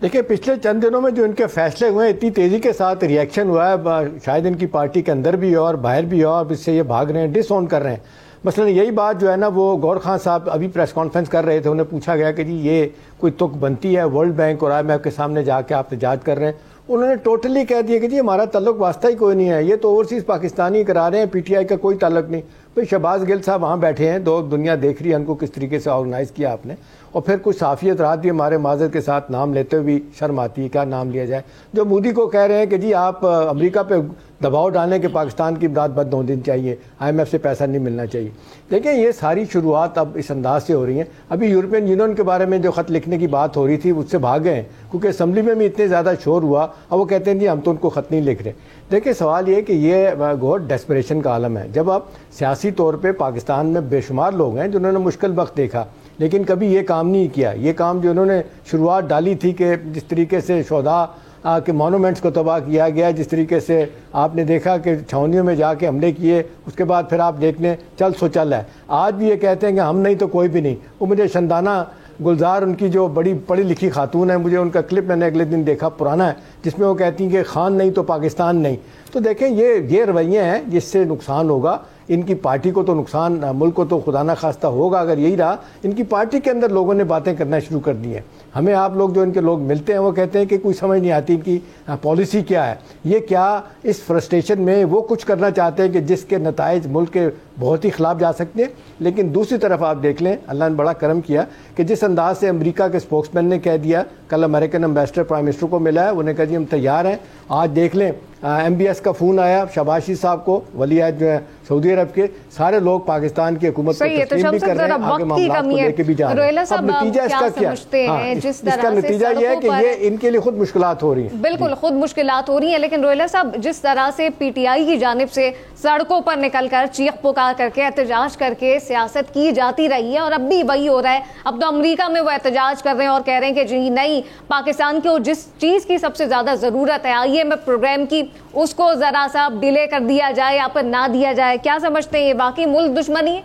देखिए पिछले चंद दिनों में जो इनके फैसले हुए हैं, इतनी तेज़ी के साथ रिएक्शन हुआ है, शायद इनकी पार्टी के अंदर भी हो और बाहर भी हो, और इससे ये भाग रहे हैं, डिसऑन कर रहे हैं। मसलन यही बात जो है ना, वो गौर खान साहब अभी प्रेस कॉन्फ्रेंस कर रहे थे, उन्हें पूछा गया कि जी ये कोई तुक बनती है, वर्ल्ड बैंक और IMF के सामने जाके आप एहतजाज कर रहे हैं। उन्होंने टोटली कह दिया कि जी हमारा ताल्लुक वास्ता ही कोई नहीं है, ये तो ओवरसीज़ पाकिस्तानी करा रहे हैं, PTI का कोई ताल्लुक नहीं। भाई शहबाज गिल साहब वहाँ बैठे हैं, दो दुनिया देख रही है उनको किस तरीके से ऑर्गेनाइज़ किया आपने, और फिर कुछ साफियत रात भी हमारे माजर के साथ नाम लेते हुए भी शर्म आती है, क्या नाम लिया जाए। जो मोदी को कह रहे हैं कि जी आप अमेरिका पे दबाव डालने के पाकिस्तान की इमदाद बंद होनी चाहिए, IMF से पैसा नहीं मिलना चाहिए। देखिए ये सारी शुरुआत अब इस अंदाज से हो रही है। अभी यूरोपियन यूनियन के बारे में जो ख़त लिखने की बात हो रही थी उससे भाग गए, क्योंकि असम्बली में भी इतने ज़्यादा शोर हुआ, और वो कहते हैं जी हम तो उनको ख़त नहीं लिख रहे। देखिए सवाल ये कि ये बहुत डेस्परेशन का आलम है। जब आप सियासी तौर पर पाकिस्तान में बेशुमार लोग हैं जिन्होंने मुश्किल वक्त देखा, लेकिन कभी ये काम नहीं किया। ये काम जो उन्होंने शुरुआत डाली थी कि जिस तरीके से शोधा के मोनूमेंट्स को तबाह किया गया, जिस तरीके से आपने देखा कि छावनियों में जाके हमले किए, उसके बाद फिर आप देखने चल सो चल है। आज भी ये कहते हैं कि हम नहीं तो कोई भी नहीं। वो मुझे शंदाना गुलजार, उनकी जो बड़ी पढ़ी लिखी खातून है, मुझे उनका क्लिप मैंने अगले दिन देखा, पुराना है, जिसमें वो कहती हैं कि खान नहीं तो पाकिस्तान नहीं। तो देखें ये रवैये हैं जिससे नुकसान होगा इनकी पार्टी को, तो नुकसान मुल्क को तो खुदा ना खास्ता होगा अगर यही रहा। इनकी पार्टी के अंदर लोगों ने बातें करना शुरू कर दी हैं। हमें आप लोग जो इनके लोग मिलते हैं वो कहते हैं कि कोई समझ नहीं आती इनकी पॉलिसी क्या है। ये क्या इस फ्रस्ट्रेशन में वो कुछ करना चाहते हैं कि जिसके नताइज मुल्क के बहुत ही खिलाफ जा सकते हैं। लेकिन दूसरी तरफ आप देख लें, अल्लाह ने बड़ा करम किया कि जिस अंदाज से अमेरिका के स्पोक्समैन ने कह दिया, कल अमेरिकन एम्बेसडर प्राइम मिनिस्टर को मिला है, उन्हें कहा जी हम तैयार हैं। आज देख लें MBS का फ़ोन आया शहबाज साहब को, वली अहद जो है सऊदी अरब के, सारे लोग पाकिस्तान की हुकूमत को तस्लीम भी कर रहे हैं, आगे मामलात को लेके भी जा रहे हैं। अब नतीजा इसका क्या है? इसका नतीजा ये है कि ये इनके लिए खुद मुश्किलात हो रही हैं। बिल्कुल खुद मुश्किलात हो रही हैं। लेकिन रोहिला साहब, जिस तरह से PTI की जानिब से सड़कों पर निकलकर चीख पुकार करके एहतजाज करके सियासत की जाती रही है, और अब भी वही हो रहा है। अब तो अमेरिका में वो एहतजाज कर रहे हैं और कह रहे हैं कि जी नहीं, पाकिस्तान को जिस चीज़ की सबसे ज़्यादा ज़रूरत है IMF प्रोग्राम की, उसको ज़रा सा डिले कर दिया जाए या फिर ना दिया जाए। क्या समझते हैं, ये वाकई मुल्क दुश्मनी है?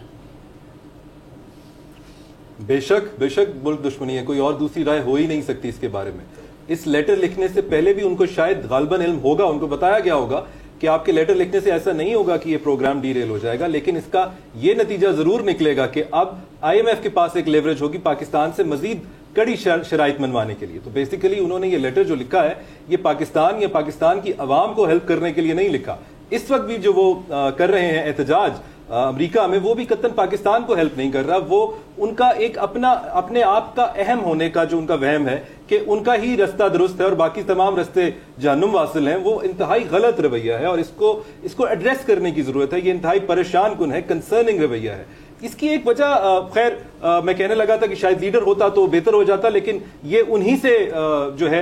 बेशक मुल्क दुश्मनी है, कोई और दूसरी राय हो ही नहीं सकती इसके बारे में। इस लेटर लिखने से पहले भी उनको शायद गालबन इल्म होगा, उनको बताया गया होगा कि आपके लेटर लिखने से ऐसा नहीं होगा कि ये प्रोग्राम डीरेल हो जाएगा, लेकिन इसका ये नतीजा जरूर निकलेगा कि अब IMF के पास एक लेवरेज होगी पाकिस्तान से मजीद कड़ी शराइत मनवाने के लिए। तो बेसिकली उन्होंने ये लेटर जो लिखा है, ये पाकिस्तान या पाकिस्तान की अवाम को हेल्प करने के लिए नहीं लिखा। इस वक्त भी जो वो कर रहे हैं एहतजाज अमेरिका में, वो भी कतन पाकिस्तान को हेल्प नहीं कर रहा। वो उनका एक अपने आप का अहम होने का जो उनका वहम है कि उनका ही रास्ता दुरुस्त है और बाकी तमाम रास्ते जहन्नुम वासिल हैं, वो इंतहाई गलत रवैया है और इसको एड्रेस करने की जरूरत है। ये इंतहाई परेशान कुन है, कंसर्निंग रवैया है। इसकी एक वजह खैर मैं कहने लगा था कि शायद लीडर होता तो बेहतर हो जाता, लेकिन ये उन्हीं से जो है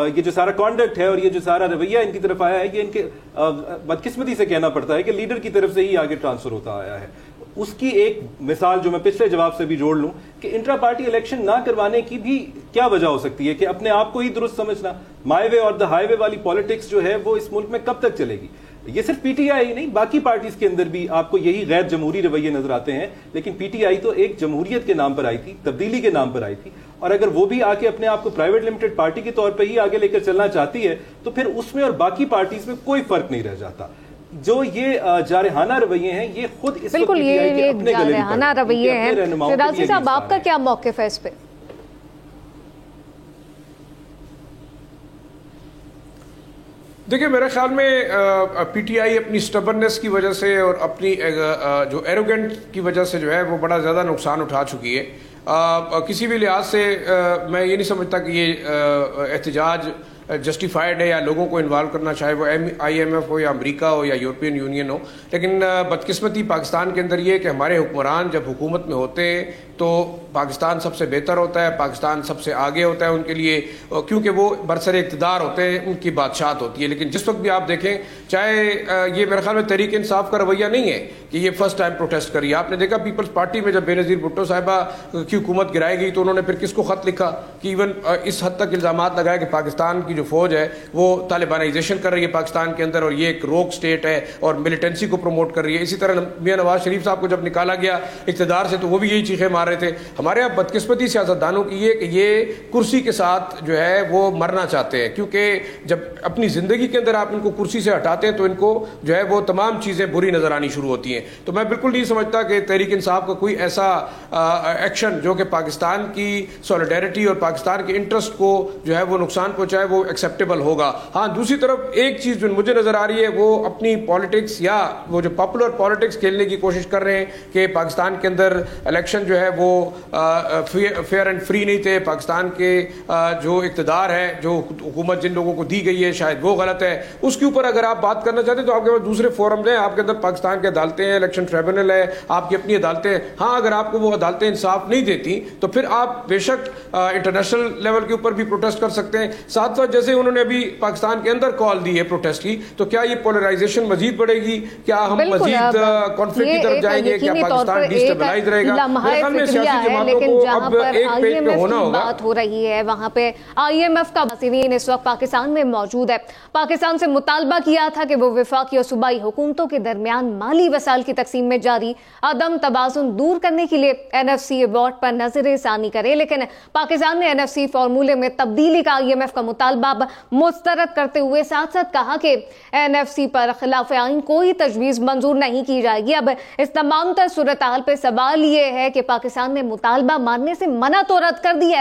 ये जो सारा कॉन्डक्ट है और ये जो सारा रवैया इनकी तरफ आया है, ये इनके बदकिस्मती से कहना पड़ता है कि लीडर की तरफ से ही आगे ट्रांसफर होता आया है। उसकी एक मिसाल जो मैं पिछले जवाब से भी जोड़ लूं कि इंट्रा पार्टी इलेक्शन ना करवाने की भी क्या वजह हो सकती है कि अपने आप को ही दुरुस्त समझना। माई वे और द हाईवे वाली पॉलिटिक्स जो है वो इस मुल्क में कब तक चलेगी? ये सिर्फ PTI ही नहीं, बाकी पार्टीज के अंदर भी आपको यही गैर जमहूरी रवैये नजर आते हैं। लेकिन PTI तो एक जमहूरियत के नाम पर आई थी, तब्दीली के नाम पर आई थी, और अगर वो भी आके अपने आप को प्राइवेट लिमिटेड पार्टी के तौर पर ही आगे लेकर चलना चाहती है तो फिर उसमें और बाकी पार्टीज में कोई फर्क नहीं रह जाता। जो ये जारहाना रवैये हैं, ये खुद इस बिल्कुल ये जारहाना रवैये हैं। राजी साहब, आपका क्या मौक़िफ़ है इस पे? देखिए मेरे ख्याल में PTI अपनी स्टबर्नेस की वजह से और अपनी जो एरोगेंट की वजह से जो है वो बड़ा ज़्यादा नुकसान उठा चुकी है। किसी भी लिहाज से मैं ये नहीं समझता कि ये एहतजाज जस्टिफाइड है या लोगों को इन्वॉल्व करना, चाहे वो IMF हो या अमेरिका हो या यूरोपियन यूनियन हो। लेकिन बदकिस्मती पाकिस्तान के अंदर ये कि हमारे हुक्मरान जब हुकूमत में होते हैं तो पाकिस्तान सबसे बेहतर होता है, पाकिस्तान सबसे आगे होता है उनके लिए, क्योंकि वो बरसरे इक़्तिदार होते हैं, उनकी बादशाहत होती है। लेकिन जिस वक्त भी आप देखें, चाहे ये मेरे ख्याल में तहरीक इंसाफ का रवैया नहीं है कि ये फर्स्ट टाइम प्रोटेस्ट करी। आपने देखा पीपल्स पार्टी में जब बेनज़ीर भुट्टो साहिबा की हुकूमत गिराई गई तो उन्होंने फिर किसको ख़त लिखा कि इवन इस हद तक इल्ज़ामात लगाए कि पाकिस्तान की جو فوج ہے وہ طالبانائزیشن کر رہی ہے پاکستان کے اندر, اور یہ ایک روک سٹیٹ ہے اور ملیٹنسی کو پروموٹ کر رہی ہے. اسی طرح میاں نواز شریف صاحب کو جب نکالا گیا اقتدار سے تو وہ بھی یہی چیخیں مار رہے تھے. ہمارے یہاں بدقسمتی سیاستدانوں کی یہ کہ یہ کرسی کے ساتھ جو ہے وہ مرنا چاہتے ہیں, کیونکہ جب اپنی زندگی کے اندر آپ ان کو کرسی سے ہٹاتے ہیں تو ان کو جو ہے وہ تمام چیزیں بری نظر آنی شروع ہوتی ہیں. تو میں بالکل نہیں سمجھتا کہ تحریک انصاف کا کوئی ایسا ایکشن جو کہ پاکستان کی سولیڈیرٹی اور پاکستان کے انٹرسٹ کو جو ہے وہ نقصان پہنچائے وہ ایکسیپٹیبل ہوگا. ہاں دوسری طرف ایک چیز جو مجھے نظر آ رہی ہے وہ اپنی پالیٹکس یا وہ جو پاپولر پالیٹکس کھیلنے کی کوشش کر رہے ہیں کہ پاکستان کے اندر الیکشن جو ہے وہ فیئر اینڈ فری نہیں تھے. پاکستان کے جو اقتدار ہے, جو حکومت جن لوگوں کو دی گئی ہے شاید وہ غلط ہے. اس کے اوپر اگر آپ بات کرنا چاہتے ہیں تو آپ کے پاس دوسرے فورمز ہیں, آپ کے اندر پاکستان کے عدالتیں ہیں, الیکشن ٹریبونل ہے, آپ کی اپنی عدالتیں ہیں. ہاں اگر آپ کو وہ عدالتیں انصاف نہیں دیتی تو پھر آپ بے شک انٹرنیشنل لیول کے اوپر بھی پروٹیسٹ کر سکتے ہیں. ساتھ ساتھ جیسے انہوں نے ابھی پاکستان کے اندر کال دی ہے پروٹیسٹ کی, تو کیا یہ پولرائزیشن مزید بڑھے گی, کیا ہم مزید کانفلکٹ کی طرف جائیں گے, کیا پاکستان ڈیسٹیبلائز رہے گا؟ میرے خیال میں سیاسی جماعتوں کو اب ایک پیج پہ ہونا ہوگا. بات ہو رہی ہے وہاں پہ آئی ایم ایف کا مسئولین اس وقت پاکستان میں موجود ہے. پاکستان سے مطالبہ کیا تھا کہ وہ وفاقی اور صوبائی حکومتوں کے درمیان مالی وسائل کی تقسیم میں جاری عدم توازن دور کرنے کے لیے این ایف سی ایوارڈ پر نظر ثانی کرے, لیکن پاکستان نے این ایف سی فارمولے میں تبدیلی کا آئی ایم ایف کا مطالبہ مسترد کرتے ہوئے ساتھ ساتھ کہا کہ این ایف سی پر خلاف آئین کوئی تجویز منظور نہیں کی جائے گی. اب اس تمام تر صورتحال پہ سوال یہ ہے کہ پاکستان نے مطالبہ ماننے سے منع تو رد کر دیا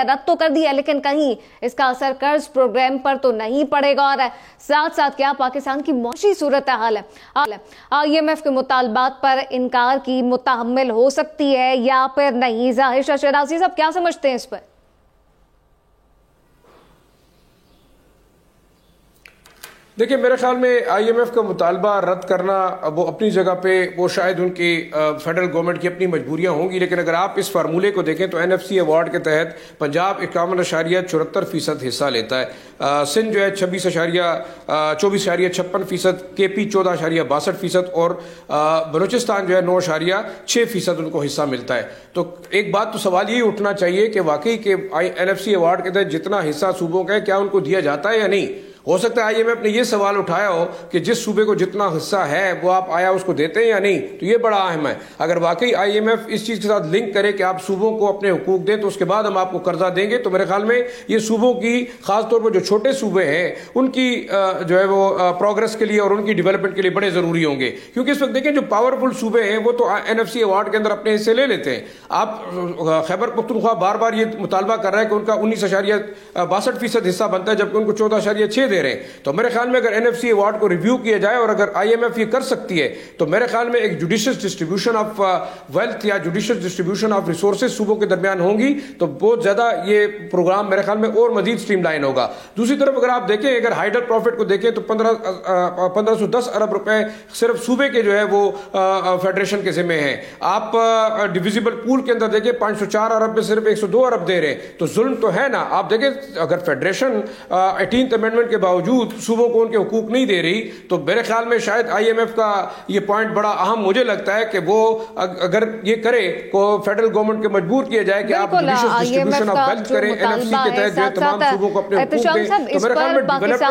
ہے, لیکن کہیں اس کا اثر قرض پروگرام پر تو نہیں پڑے گا, اور ساتھ ساتھ کیا پاکستان کی معاشی صورتحال ہے آئی ایم ایف کے مطالبات پر انکار کی متحمل ہو سکتی ہے یا پھر نہیں؟ ظاہر شاہ شیرازی صاحب کیا سمجھتے ہیں اس پر؟ دیکھیں میرے خیال میں آئی ایم ایف کا مطالبہ رد کرنا وہ اپنی جگہ پہ وہ شاید ان کی فیڈرل گورنمنٹ کی اپنی مجبوریاں ہوں گی, لیکن اگر آپ اس فارمولے کو دیکھیں تو این ایف سی ایوارڈ کے تحت پنجاب 51.74% حصہ لیتا ہے, سندھ جو ہے 24.56%, کے پی 14.62% اور بلوچستان جو ہے 9.6% ان کو حصہ ملتا ہے. تو ایک بات تو سوال یہی اٹھنا چاہیے کہ واقعی کہ این ایف سی ایوارڈ کے تحت جتنا حصہ صوبوں کا ہے کیا ان کو دیا جاتا ہے یا نہیں. ہو سکتا ہے آئی ایم ایف نے یہ سوال اٹھایا ہو کہ جس صوبے کو جتنا حصہ ہے وہ آپ آیا اس کو دیتے ہیں یا نہیں, تو یہ بڑا اہم ہے. اگر واقعی آئی ایم ایف اس چیز کے ساتھ لنک کرے کہ آپ صوبوں کو اپنے حقوق دیں تو اس کے بعد ہم آپ کو قرضہ دیں گے, تو میرے خیال میں یہ صوبوں کی خاص طور پر جو چھوٹے صوبے ہیں ان کی جو ہے وہ پروگرس کے لیے اور ان کی ڈیولپمنٹ کے لیے بڑے ضروری ہوں گے, کیونکہ اس وقت دیکھیں جو پاورفل صوبے ہیں وہ تو این ایف سی ایوارڈ کے اندر اپنے حصے لے لیتے ہیں. آپ خیبر پختونخوا بار بار یہ مطالبہ کر رہا ہے کہ ان کا 19.62% حصہ بنتا ہے جبکہ ان کو 14.6 دے رہے ہیں. تو میرے خیال میں اگر این ایف سی ایوارڈ کو ریویو کیا جائے اور اگر آئی ایم ایف یہ کر سکتی ہے تو میرے خیال میں ایک جوڈیشس ڈسٹریبیوشن آف ویلتھ یا جوڈیشس ڈسٹریبیوشن آف ریسورسز صوبوں کے درمیان ہوں گی تو بہت زیادہ یہ پروگرام میرے خیال میں اور مزید سٹریم لائن ہوگا. دوسری طرف اگر آپ دیکھیں اگر ہائیڈر پروفٹ کو دیکھیں تو 1510 ارب روپے صرف صوبے کے جو ہے وہ فیڈریشن کے ذمہ ہیں. آپ ڈویزیبل پول کے اندر دیکھیں 504 ارب میں صرف 102 ارب دے رہے ہیں, تو ظلم تو ہے نا. آپ دیکھیں اگر فیڈریشن 18th امینڈمنٹ کے باوجود صوبوں کو ان کے حقوق نہیں دے رہی تو میرے خیال میں شاید آئی ایم ایف کا یہ پوائنٹ بڑا اہم مجھے لگتا ہے کہ وہ اگر یہ کرے کو فیڈرل گورنمنٹ کے مجبور کیا جائے کہ آپ جوڈیشس ڈسٹریبیوشن آف ویلتھ کریں این ایف سی کے تحت جو تمام صوبوں کو اپنے حقوق دیں, تو میرے خیال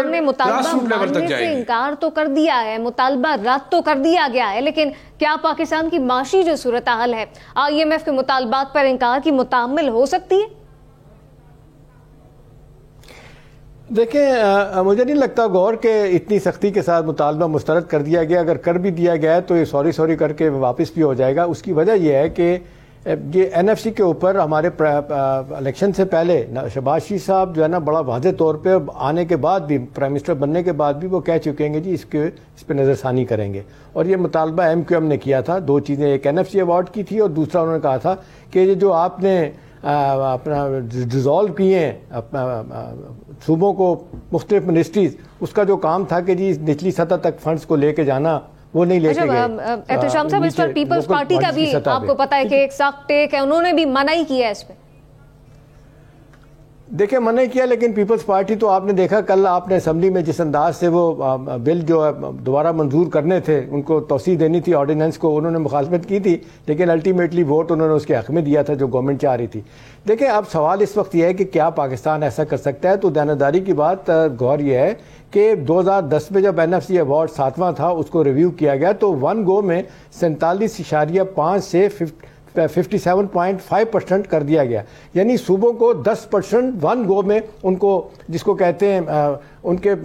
میں ڈیولپمنٹ گراس روٹ لیول تک جائے گی. انکار تو کر دیا ہے, مطالبہ رد تو کر دیا گیا ہے, لیکن کیا پاکستان کی معاشی جو صورتحال ہے آئی ایم ایف کے مطالبات پر انکار کی متحمل ہو سکتی ہے؟ دیکھیں مجھے نہیں لگتا غور کہ اتنی سختی کے ساتھ مطالبہ مسترد کر دیا گیا. اگر کر بھی دیا گیا ہے تو یہ سوری کر کے واپس بھی ہو جائے گا. اس کی وجہ یہ ہے کہ یہ این ایف سی کے اوپر ہمارے الیکشن سے پہلے شہباز شریف صاحب جو ہے نا بڑا واضح طور پہ آنے کے بعد بھی پرائم منسٹر بننے کے بعد بھی وہ کہہ چکے ہیں جی اس پہ نظر ثانی کریں گے. اور یہ مطالبہ ایم کیو ایم نے کیا تھا. دو چیزیں, ایک این ایف سی ایوارڈ کی تھی اور دوسرا انہوں نے کہا تھا کہ یہ جو آپ نے اپنا ڈیزالو کیے ہیں اپنا صوبوں کو مختلف منسٹریز, اس کا جو کام تھا کہ جی نچلی سطح تک فنڈز کو لے کے جانا وہ نہیں لے کے گئے. احتشام صاحب اس پر پیپلز پارٹی کا بھی آپ کو پتا ہے کہ ایک سخت ٹیک ہے, انہوں نے بھی منع ہی کیا ہے اس پہ. دیکھیں منع کیا, لیکن پیپلز پارٹی تو آپ نے دیکھا کل آپ نے اسمبلی میں جس انداز سے وہ بل جو دوبارہ منظور کرنے تھے, ان کو توسیع دینی تھی آرڈیننس کو, انہوں نے مخالفت کی تھی, لیکن الٹیمیٹلی ووٹ انہوں نے اس کے حق میں دیا تھا جو گورنمنٹ چاہ رہی تھی. دیکھیں اب سوال اس وقت یہ ہے کہ کیا پاکستان ایسا کر سکتا ہے؟ تو دیانتداری کی بات غور یہ ہے کہ 2010 میں جب NFC ایوارڈ 7واں تھا اس کو ریویو کیا گیا تو 1 گو میں 47.5 سے 57.5% کر دیا گیا, یعنی صوبوں کو 10% 1 گو میں ان کو جس کو کہتے ہیں ان کے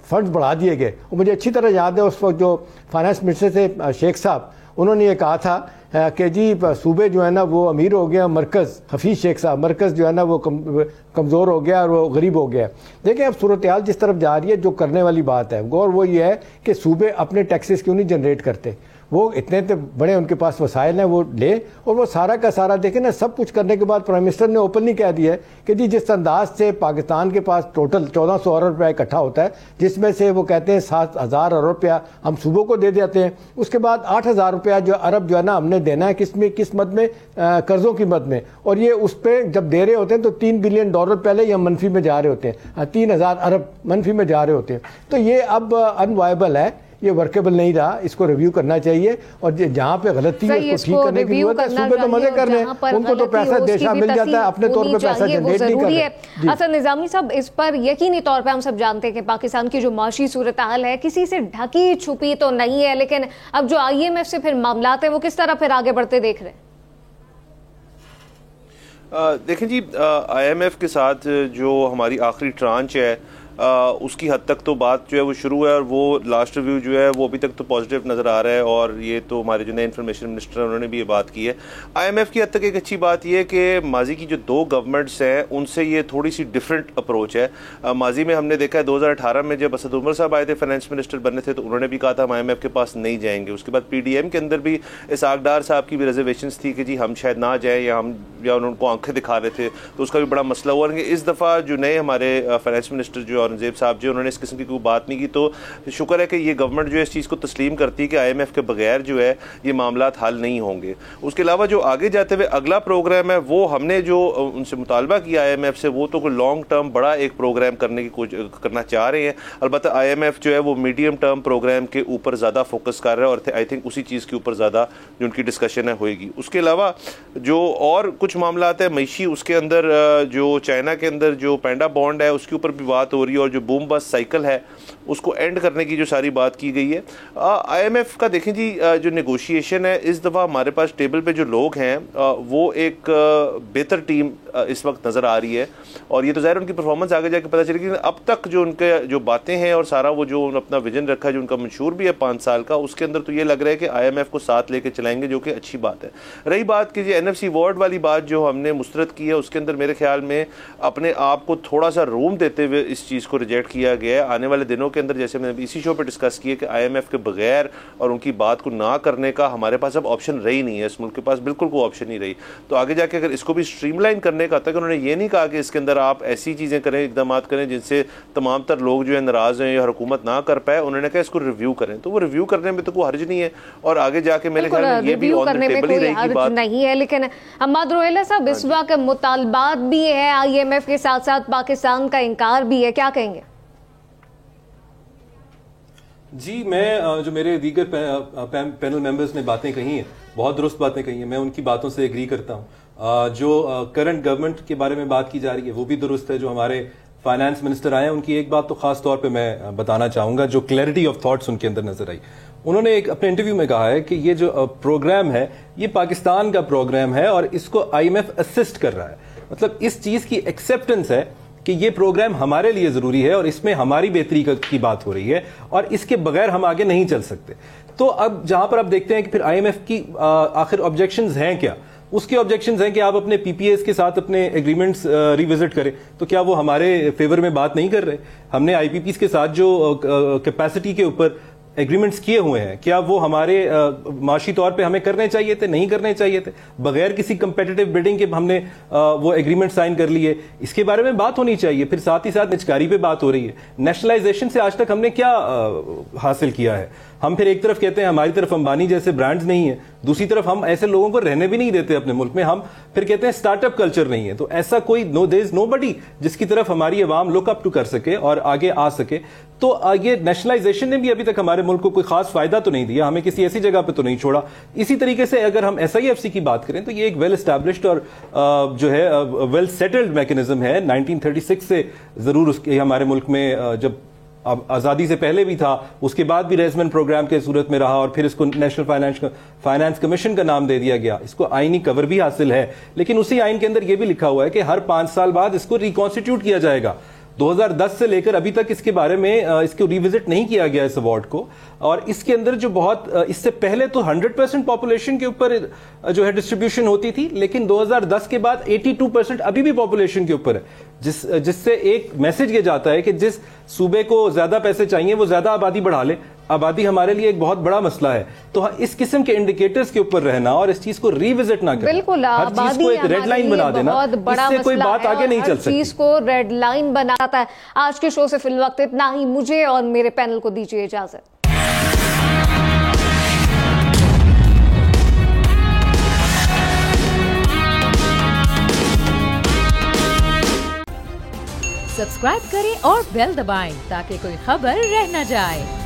فنڈز بڑھا دیے گئے. مجھے اچھی طرح یاد ہے اس وقت جو فائنانس منسٹر تھے شیخ صاحب, انہوں نے یہ کہا تھا کہ جی صوبے جو ہے نا وہ امیر ہو گیا, مرکز حفیظ شیخ صاحب مرکز جو ہے نا وہ کمزور ہو گیا اور وہ غریب ہو گیا. دیکھیں اب صورتحال جس طرف جا رہی ہے, جو کرنے والی بات ہے غور وہ یہ ہے کہ صوبے اپنے ٹیکسز کیوں نہیں جنریٹ کرتے, وہ اتنے بڑے ان کے پاس وسائل ہیں وہ لے, اور وہ سارا کا سارا دیکھیں نا سب کچھ کرنے کے بعد پرائم منسٹر نے اوپنلی کہہ دیا ہے کہ جی جس انداز سے پاکستان کے پاس ٹوٹل 1400 ارب روپیہ اکٹھا ہوتا ہے, جس میں سے وہ کہتے ہیں 7000 ارب روپیہ ہم صوبوں کو دے دیتے ہیں, اس کے بعد 8000 روپیہ جو ارب جو ہے نا ہم نے دینا ہے کس مد میں, قرضوں کی مد میں, اور یہ اس پہ جب دے رہے ہوتے ہیں تو $3 بلین پہلے یہ منفی میں جا رہے ہوتے ہیں, 3000 ارب منفی میں جا رہے ہوتے ہیں. تو یہ اب انوائبل ہے, یہ ورکیبل نہیں رہا, اس کو ریویو کرنا چاہیے, اور جہاں پہ غلطی ہے اس کو ٹھیک کرنے کی ضرورت ہے. صوبے تو مزے کر رہے ہیں, ان کو تو پیسہ دیشا مل جاتا ہے, اپنے طور پہ پیسہ جنریٹ نہیں کر رہے. حسن نظامی صاحب, اس پر یقینی طور پہ ہم سب جانتے ہیں کہ پاکستان کی جو معاشی صورتحال ہے کسی سے ڈھکی چھپی تو نہیں ہے, لیکن اب جو IMF سے پھر معاملات ہیں وہ کس طرح پھر آگے بڑھتے دیکھ رہے ہیں؟ دیکھیں جی, IMF کے ساتھ جو ہماری آخری ٹرانچ ہے اس کی حد تک تو بات جو ہے وہ شروع ہے, اور وہ لاسٹ ریویو جو ہے وہ ابھی تک تو پازیٹیو نظر آ رہا ہے, اور یہ تو ہمارے جو نئے انفارمیشن منسٹر ہیں انہوں نے بھی یہ بات کی ہے. IMF کی حد تک ایک اچھی بات یہ ہے کہ ماضی کی جو 2 گورنمنٹس ہیں ان سے یہ تھوڑی سی ڈفرینٹ اپروچ ہے. ماضی میں ہم نے دیکھا ہے 2018 میں جب اسد عمر صاحب آئے تھے فائنانس منسٹر بننے تھے تو انہوں نے بھی کہا تھا ہم IMF کے پاس نہیں جائیں گے. اس کے بعد PDM کے اندر بھی اسحاق ڈار صاحب کی بھی ریزرویشنس تھی کہ جی ہم شاید نہ جائیں, یا ان کو آنکھیں دکھا رہے تھے, تو اس کا بھی بڑا مسئلہ ہوا. اس دفعہ جو نئے ہمارے فائنانس منسٹر جو اورنگزیب صاحب جو اس قسم کی کوئی بات نہیں کی, تو شکر ہے کہ یہ گورنمنٹ جو ہے اس چیز کو تسلیم کرتی ہے کہ IMF کے بغیر جو ہے یہ معاملات حل نہیں ہوں گے. اس کے علاوہ جو آگے جاتے ہوئے اگلا پروگرام ہے وہ ہم نے جو ان سے مطالبہ کیا IMF سے, وہ تو کوئی لانگ ٹرم بڑا ایک پروگرام کرنا چاہ رہے ہیں. البتہ IMF جو ہے وہ میڈیم ٹرم پروگرام کے اوپر زیادہ فوکس کر رہا ہے, اور آئی تھنک اسی چیز کے اوپر زیادہ جو ان کی ڈسکشن ہے ہوئے گی. اس کے علاوہ جو اور کچھ معاملات ہیں معیشی, اس کے اندر جو چائنا کے اندر جو پینڈا بانڈ ہے اس کے اوپر بھی بات ہو رہی ہے, اور جو بوم بس سائیکل ہے اس کو اینڈ کرنے کی جو ساری بات کی گئی ہے. IMF کا دیکھیں جی جو نیگوشیشن ہے اس دفعہ ہمارے پاس ٹیبل پہ جو لوگ ہیں وہ ایک بہتر ٹیم اس وقت نظر آ رہی ہے, اور یہ تو ظاہر ان کی پرفارمنس آگے جا کے پتہ چلے گی. اب تک جو ان کے جو باتیں ہیں اور سارا وہ جو اپنا ویژن رکھا ہے جو ان کا منشور بھی ہے 5 سال کا, اس کے اندر تو یہ لگ رہا ہے کہ IMF کو ساتھ لے کے چلائیں گے, جو کہ اچھی بات ہے. رہی بات کہ جی NFC ایوارڈ والی بات جو ہم نے مسترد کی ہے, اس کے اندر میرے خیال میں اپنے آپ کو تھوڑا سا روم دیتے ہوئے اس چیز کو ریجیکٹ کیا گیا ہے. آنے والے دنوں کے اندر جیسے میں نے اسی شو پہ ڈسکس کیا کہ IMF کے بغیر اور ان کی بات کو نہ کرنے کا ہمارے پاس اب آپشن رہی نہیں ہے, اس ملک کے پاس بالکل کوئی آپشن نہیں رہی. تو آگے جا کے اگر اس کو بھی اسٹریم لائن کرنے کا تھا کہ انہوں نے یہ نہیں کہا کہ اس کے اندر آپ ایسی چیزیں کریں, اقدامات کریں جن سے تمام تر لوگ جو ہے ناراض ہیں یا حکومت نہ کر پائے, انہوں نے کہا اس کو ریویو کریں. تو وہ ریویو کرنے میں تو کوئی حرج نہیں ہے, اور آگے جا کے میرے خیال میں یہ بھی آن دی ٹیبل ہی رہے گی بات نہیں ہے. لیکن حماد روہیلا صاحب, اس وقت مطالبات بھی ہے IMF کے ساتھ ساتھ پاکستان کا انکار بھی ہے, کیا کہیں گے؟ جی میں جو میرے دیگر پینل ممبرز نے باتیں کہی ہیں, بہت درست باتیں کہی ہیں, میں ان کی باتوں سے ایگری کرتا ہوں. جو کرنٹ گورنمنٹ کے بارے میں بات کی جا رہی ہے وہ بھی درست ہے. جو ہمارے فائنانس منسٹر آئے ہیں ان کی ایک بات تو خاص طور پہ میں بتانا چاہوں گا, جو کلیئرٹی آف تھاٹس ان کے اندر نظر آئی. انہوں نے ایک اپنے انٹرویو میں کہا ہے کہ یہ جو پروگرام ہے یہ پاکستان کا پروگرام ہے اور اس کو IMF اسسٹ کر رہا ہے. مطلب اس چیز کی ایکسیپٹنس ہے کہ یہ پروگرام ہمارے لیے ضروری ہے اور اس میں ہماری بہتری کی بات ہو رہی ہے, اور اس کے بغیر ہم آگے نہیں چل سکتے. تو اب جہاں پر آپ دیکھتے ہیں کہ پھر IMF کی آخر آبجیکشنز ہیں کیا, اس کے آبجیکشنز ہیں کہ آپ اپنے PPAs کے ساتھ اپنے ایگریمنٹس ریوزٹ کریں. تو کیا وہ ہمارے فیور میں بات نہیں کر رہے؟ ہم نے IPPs کے ساتھ جو کیپیسٹی کے اوپر ایگریمنٹس کیے ہوئے ہیں, کیا وہ ہمارے معاشی طور پہ ہمیں کرنے چاہیے تھے, نہیں کرنے چاہیے تھے؟ بغیر کسی کمپیٹیٹیو بڈنگ کے ہم نے وہ ایگریمنٹ سائن کر لیے, اس کے بارے میں بات ہونی چاہیے. پھر ساتھ ہی ساتھ نجکاری پہ بات ہو رہی ہے. نیشنلائزیشن سے آج تک ہم نے کیا حاصل کیا ہے؟ ہم پھر ایک طرف کہتے ہیں ہماری طرف امبانی جیسے برانڈز نہیں ہیں, दूसरी तरफ हम ऐसे लोगों को रहने भी नहीं देते अपने मुल्क में, हम फिर कहते हैं स्टार्टअप कल्चर नहीं है। तो ऐसा कोई देयर इज नोबडी जिसकी तरफ हमारी अवाम लुक अप टू कर सके और आगे आ सके। तो ये नेशनलाइजेशन ने भी अभी तक हमारे मुल्क को कोई खास फायदा तो नहीं दिया, हमें किसी ऐसी जगह पे तो नहीं छोड़ा। इसी तरीके से अगर हम SIFC की बात करें तो ये एक वेल एस्टैब्लिश्ड और जो है वेल सेटल्ड मैकेनिज्म है। 1936 से जरूर उसके हमारे मुल्क में जब अब आज़ादी से पहले भी था, उसके बाद भी रेजमेंट प्रोग्राम के सूरत में रहा और फिर इसको नेशनल फाइनेंस कमीशन का नाम दे दिया गया। इसको आईनी कवर भी हासिल है, लेकिन उसी आइन के अंदर यह भी लिखा हुआ है कि हर 5 साल बाद इसको रिकॉन्स्टिट्यूट किया जाएगा। 2010 से लेकर अभी तक इसके बारे में इसको रिविजिट नहीं किया गया इस अवार्ड को। और इसके अंदर जो बहुत इससे पहले तो 100% पॉपुलेशन के ऊपर जो है डिस्ट्रीब्यूशन होती थी, लेकिन 2010 के बाद 82% अभी भी पॉपुलेशन के ऊपर है, जिससे एक मैसेज ये जाता है कि जिस सूबे को ज्यादा पैसे चाहिए वो ज्यादा आबादी बढ़ा ले। आबादी हमारे लिए एक बहुत बड़ा मसला है, तो इस किस्म के इंडिकेटर्स के ऊपर रहना और इस चीज को रिविजिट ना करना, बिल्कुल हर चीज को एक रेड लाइन बना देना, इससे कोई बात आगे नहीं चल सकती। चीज को रेड लाइन बनाता है। आज के शो से फिल वक्त इतना ही। मुझे और मेरे पैनल को दीजिए इजाजत। सब्सक्राइब करें और बेल दबाएं ताकि कोई खबर रह न जाए।